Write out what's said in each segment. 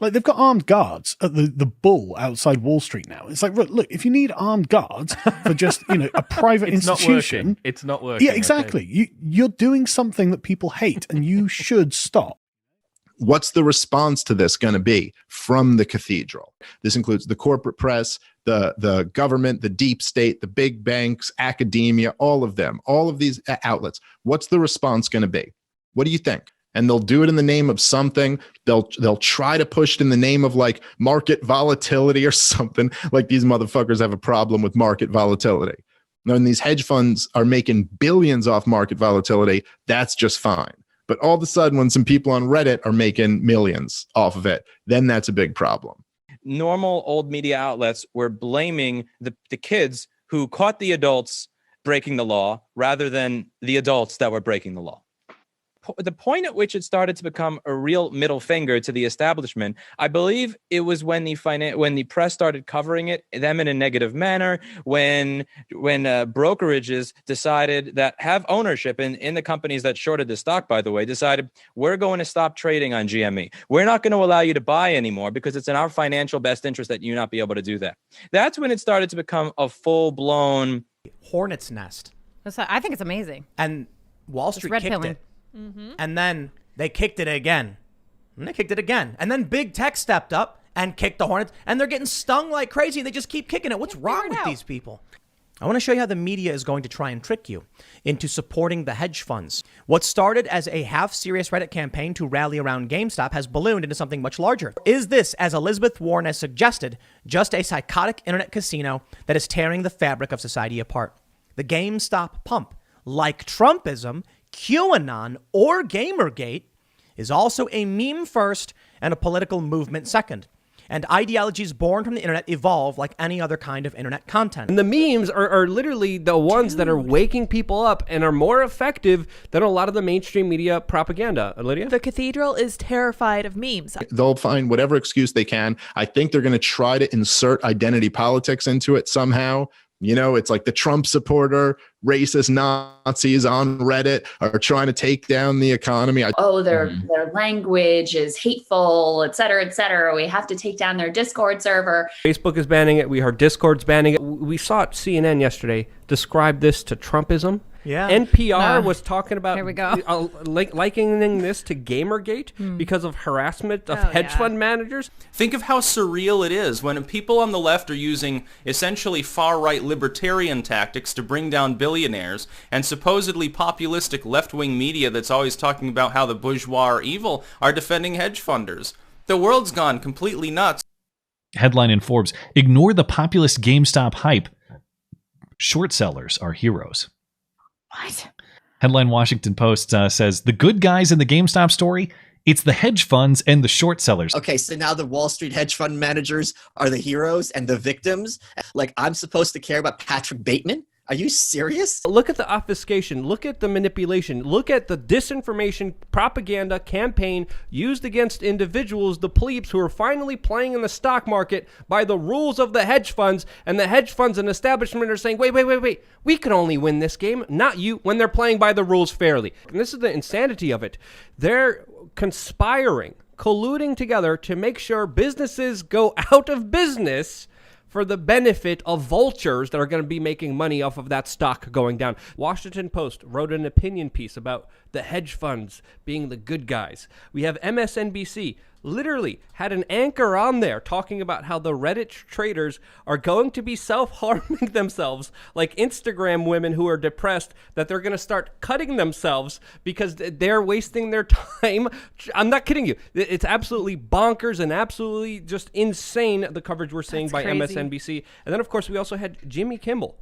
Like, they've got armed guards at the Bull outside Wall Street now. It's like, look, if you need armed guards for just, a private institution. It's not working. Yeah, exactly. Okay. You're doing something that people hate, and you should stop. What's the response to this going to be from the Cathedral? This includes the corporate press, the government, the deep state, the big banks, academia, all of them, all of these outlets. What's the response going to be? What do you think? And they'll do it in the name of something. They'll try to push it in the name of like market volatility or something. Like, these motherfuckers have a problem with market volatility. When these hedge funds are making billions off market volatility, that's just fine. But all of a sudden, when some people on Reddit are making millions off of it, then that's a big problem. Normal old media outlets were blaming the kids who caught the adults breaking the law rather than the adults that were breaking the law. The point at which it started to become a real middle finger to the establishment, I believe it was when the press started covering them in a negative manner, when brokerages decided that have ownership in the companies that shorted the stock, by the way, decided we're going to stop trading on GME. We're not going to allow you to buy anymore because it's in our financial best interest that you not be able to do that. That's when it started to become a full-blown hornet's nest. I think it's amazing. And Wall Street kicked it. Mm-hmm. And then they kicked it again. And they kicked it again. And then big tech stepped up and kicked the hornets. And they're getting stung like crazy. They just keep kicking it. What's wrong with these people? I want to show you how the media is going to try and trick you into supporting the hedge funds. What started as a half-serious Reddit campaign to rally around GameStop has ballooned into something much larger. Is this, as Elizabeth Warren has suggested, just a psychotic internet casino that is tearing the fabric of society apart? The GameStop pump, like Trumpism, QAnon, or Gamergate, is also a meme first and a political movement second. And ideologies born from the internet evolve like any other kind of internet content. And the memes are literally the ones that are waking people up and are more effective than a lot of the mainstream media propaganda. Lydia? The Cathedral is terrified of memes. They'll find whatever excuse they can. I think they're going to try to insert identity politics into it somehow. It's like the Trump supporter, racist Nazis on Reddit are trying to take down the economy. Their language is hateful, et cetera, We have to take down their Discord server. Facebook is banning it. We heard Discord's banning it. We saw CNN yesterday describe this to Trumpism. Yeah. NPR was talking about Here we go. likening this to Gamergate because of harassment of hedge fund managers. Think of how surreal it is when people on the left are using essentially far-right libertarian tactics to bring down billionaires, and supposedly populistic left-wing media that's always talking about how the bourgeois are evil are defending hedge funders. The world's gone completely nuts. Headline in Forbes: ignore the populist GameStop hype. Short sellers are heroes. What? Headline Washington Post says, the good guys in the GameStop story, it's the hedge funds and the short sellers. Okay, so now the Wall Street hedge fund managers are the heroes and the victims? Like, I'm supposed to care about Patrick Bateman? Are you serious? Look at the obfuscation. Look at the manipulation. Look at the disinformation propaganda campaign used against individuals, the plebes who are finally playing in the stock market by the rules of the hedge funds. And the hedge funds and establishment are saying, wait. We can only win this game, not you, when they're playing by the rules fairly. And this is the insanity of it. They're conspiring, colluding together to make sure businesses go out of business for the benefit of vultures that are going to be making money off of that stock going down. Washington Post wrote an opinion piece about the hedge funds being the good guys. We have MSNBC literally had an anchor on there talking about how the Reddit traders are going to be self-harming themselves, like Instagram women who are depressed that they're going to start cutting themselves because they're wasting their time. I'm not kidding you. It's absolutely bonkers and absolutely just insane, the coverage we're seeing by MSNBC. And then, of course, we also had Jimmy Kimmel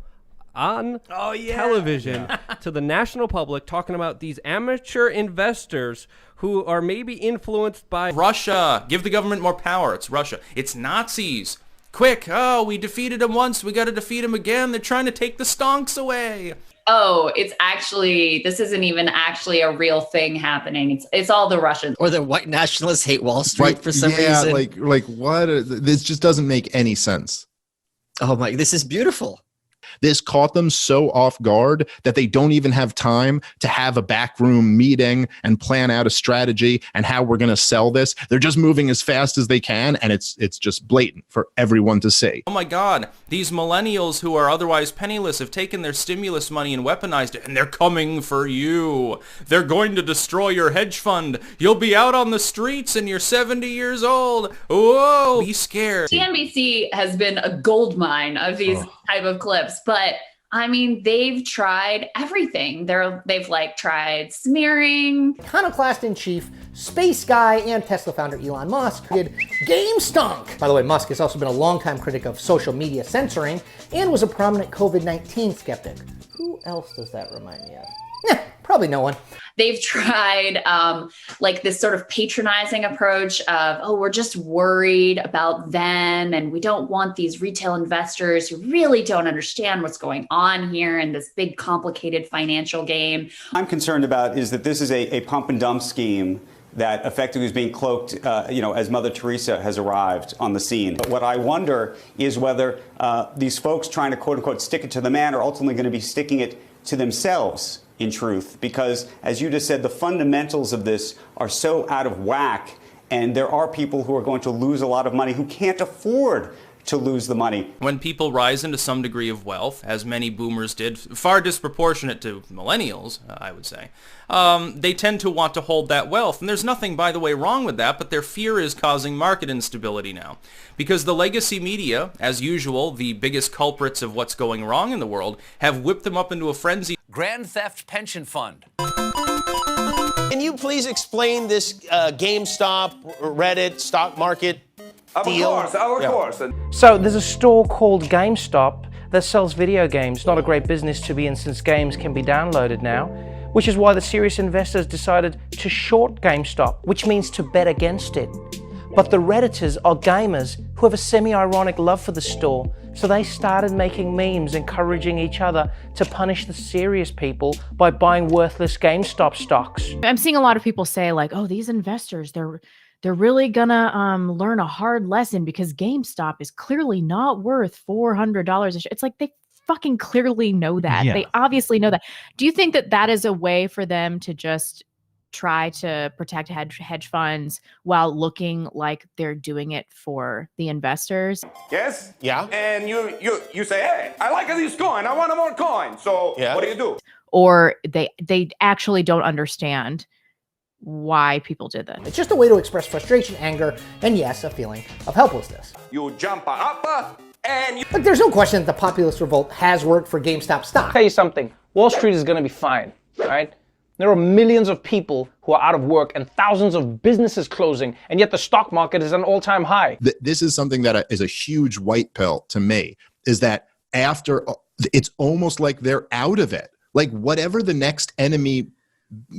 on television to the national public talking about these amateur investors who are maybe influenced by Russia. Give the government more power. It's Russia. It's Nazis. Quick. Oh, we defeated them once. We got to defeat them again. They're trying to take the stonks away. This isn't even actually a real thing happening. It's all the Russians. Or the white nationalists hate Wall Street for some reason. Like what? This just doesn't make any sense. Oh my, this is beautiful. This caught them so off guard that they don't even have time to have a backroom meeting and plan out a strategy and how we're going to sell this. They're just moving as fast as they can, and it's just blatant for everyone to see. Oh my God, these millennials who are otherwise penniless have taken their stimulus money and weaponized it, and they're coming for you. They're going to destroy your hedge fund. You'll be out on the streets and you're 70 years old. Whoa, be scared. CNBC has been a goldmine of these type of clips, but I mean, they've tried everything. They've tried smearing. Iconoclast in chief, space guy, and Tesla founder Elon Musk did gamestonk. By the way, Musk has also been a longtime critic of social media censoring and was a prominent COVID-19 skeptic. Who else does that remind me of? Probably no one. They've tried this sort of patronizing approach of, oh, we're just worried about them and we don't want these retail investors who really don't understand what's going on here in this big, complicated financial game. I'm concerned about is that this is a pump and dump scheme that effectively is being cloaked, as Mother Teresa has arrived on the scene. But what I wonder is whether these folks trying to, quote unquote, stick it to the man are ultimately going to be sticking it to themselves, in truth, because as you just said, the fundamentals of this are so out of whack, and there are people who are going to lose a lot of money who can't afford to lose the money. When people rise into some degree of wealth, as many boomers did, far disproportionate to millennials, I would say, they tend to want to hold that wealth. And there's nothing, by the way, wrong with that, but their fear is causing market instability now. Because the legacy media, as usual, the biggest culprits of what's going wrong in the world, have whipped them up into a frenzy. Grand Theft Pension Fund. Can you please explain this GameStop, Reddit, stock market deal? Of course. So there's a store called GameStop that sells video games. Not a great business to be in since games can be downloaded now, which is why the serious investors decided to short GameStop, which means to bet against it. But the Redditors are gamers who have a semi-ironic love for the store, so they started making memes encouraging each other to punish the serious people by buying worthless GameStop stocks. I'm seeing a lot of people say oh, these investors, they're really learn a hard lesson because GameStop is clearly not worth $400 a share. It's like they fucking clearly know that. Yeah. They obviously know that. Do you think that is a way for them to just try to protect hedge funds while looking like they're doing it for the investors? Yes. Yeah. And you say, hey, I like this coin. I want more coin. So Yeah. What do? Or they actually don't understand why people did that. It's just a way to express frustration, anger, and yes, a feeling of helplessness. You jump up and you... But there's no question that the populist revolt has worked for GameStop stock. I'll tell you something, Wall Street is going to be fine, all right? There are millions of people who are out of work and thousands of businesses closing, and yet the stock market is at an all-time high. This is something that is a huge white pill to me, is that after, it's almost like they're out of it. Like whatever the next enemy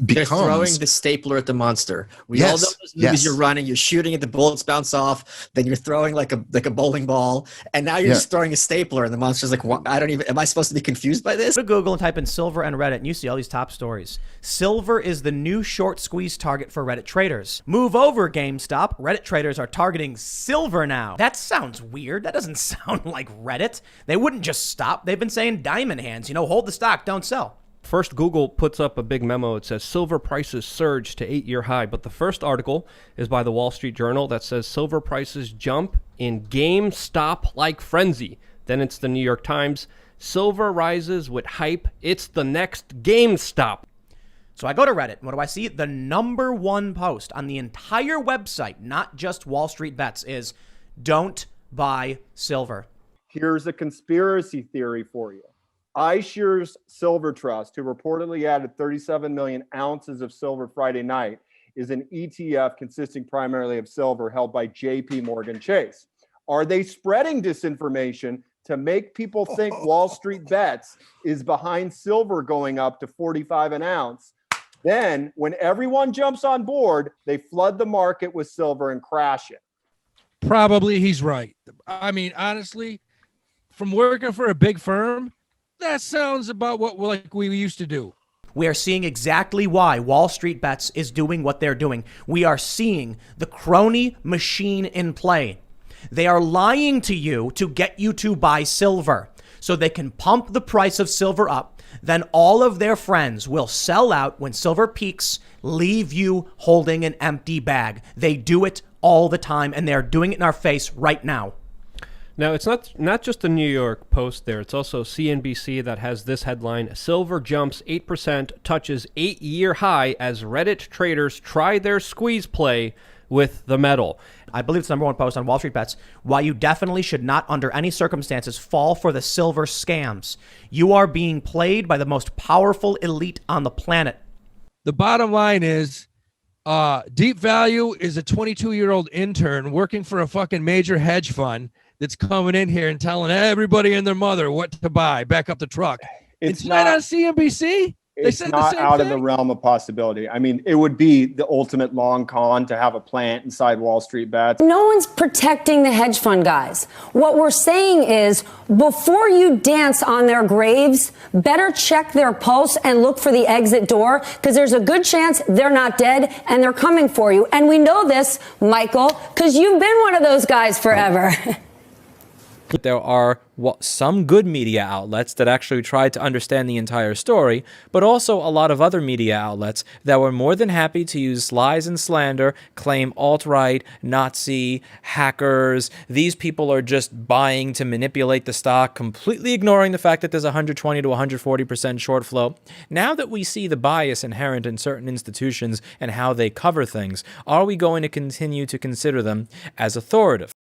becomes. They're throwing the stapler at the monster. We all know those movies you're running. You're shooting it, the bullets bounce off. Then you're throwing like a bowling ball, and now you're just throwing a stapler, and the monster's like, what? I don't even. Am I supposed to be confused by this? Go to Google and type in silver and Reddit, and you see all these top stories. Silver is the new short squeeze target for Reddit traders. Move over, GameStop. Reddit traders are targeting silver now. That sounds weird. That doesn't sound like Reddit. They wouldn't just stop. They've been saying diamond hands. Hold the stock, don't sell. First, Google puts up a big memo. It says silver prices surge to 8-year high. But the first article is by the Wall Street Journal that says silver prices jump in GameStop-like frenzy. Then it's the New York Times. Silver rises with hype. It's the next GameStop. So I go to Reddit. What do I see? The number one post on the entire website, not just WallStreetBets, is don't buy silver. Here's a conspiracy theory for you. iShares Silver Trust, who reportedly added 37 million ounces of silver Friday night, is an ETF consisting primarily of silver held by JP Morgan Chase. Are they spreading disinformation to make people think WallStreetBets is behind silver going up to 45 an ounce? Then, when everyone jumps on board, they flood the market with silver and crash it. Probably he's right. I mean, honestly, from working for a big firm, that sounds about what we used to do. We are seeing exactly why WallStreetBets is doing what they're doing. We are seeing the crony machine in play. They are lying to you to get you to buy silver. so they can pump the price of silver up. Then all of their friends will sell out when silver peaks, leave you holding an empty bag. They do it all the time, and they're doing it in our face right now. Now, it's not just the New York Post there. It's also CNBC that has this headline: Silver jumps 8%, touches 8-year high as Reddit traders try their squeeze play with the metal. I believe it's the #1 post on WallStreetBets, why you definitely should not under any circumstances fall for the silver scams. You are being played by the most powerful elite on the planet. The bottom line is, Deep Value is a 22-year-old intern working for a fucking major hedge fund that's coming in here and telling everybody and their mother what to buy, back up the truck. It's not on CNBC. They It's said not the same out thing. of the realm of possibility. I mean, it would be the ultimate long con to have a plant inside WallStreetBets. No one's protecting the hedge fund guys. What we're saying is, before you dance on their graves, better check their pulse and look for the exit door, because there's a good chance they're not dead and they're coming for you. And we know this, Michael, because you've been one of those guys forever. There are some good media outlets that actually tried to understand the entire story, but also a lot of other media outlets that were more than happy to use lies and slander, claim alt-right, Nazi, hackers. These people are just buying to manipulate the stock, completely ignoring the fact that there's 120 to 140% short flow. Now that we see the bias inherent in certain institutions and how they cover things, are we going to continue to consider them as authoritative?